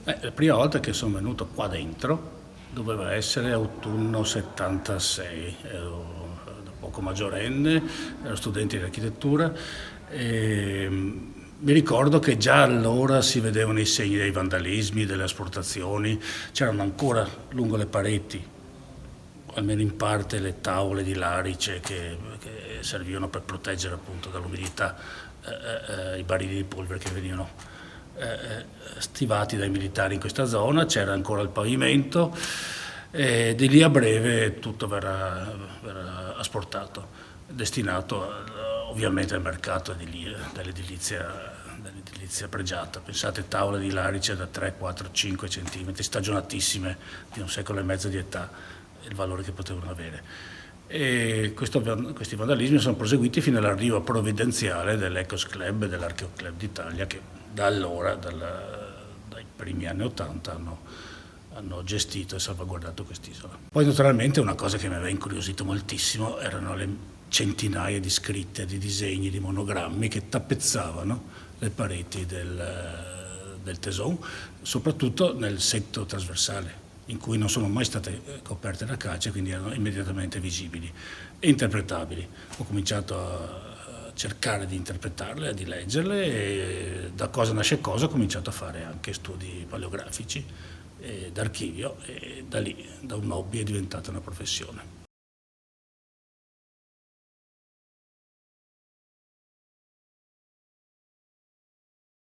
La prima volta che sono venuto qua dentro doveva essere autunno 76, ero da poco maggiorenne, ero studente di architettura e mi ricordo che già allora si vedevano i segni dei vandalismi, delle asportazioni, c'erano ancora lungo le pareti, almeno in parte, le tavole di larice che servivano per proteggere appunto dall'umidità i barili di polvere che venivano stivati dai militari in questa zona, c'era ancora il pavimento e di lì a breve tutto verrà asportato, destinato ovviamente al mercato dell'edilizia pregiata. Pensate, tavole di larice da 3, 4, 5 centimetri, stagionatissime di un secolo e mezzo di età, il valore che potevano avere. E questi vandalismi sono proseguiti fino all'arrivo provvidenziale dell'Ecos Club e dell'Archeo Club d'Italia, che da allora, dai primi anni '80, hanno gestito e salvaguardato quest'isola. Poi naturalmente una cosa che mi aveva incuriosito moltissimo erano le centinaia di scritte, di disegni, di monogrammi che tappezzavano le pareti del Tesson, soprattutto nel setto trasversale, in cui non sono mai state coperte da calce, quindi erano immediatamente visibili e interpretabili. Ho cominciato a cercare di interpretarle, di leggerle e da cosa nasce cosa ho cominciato a fare anche studi paleografici d'archivio e da lì, da un hobby, è diventata una professione.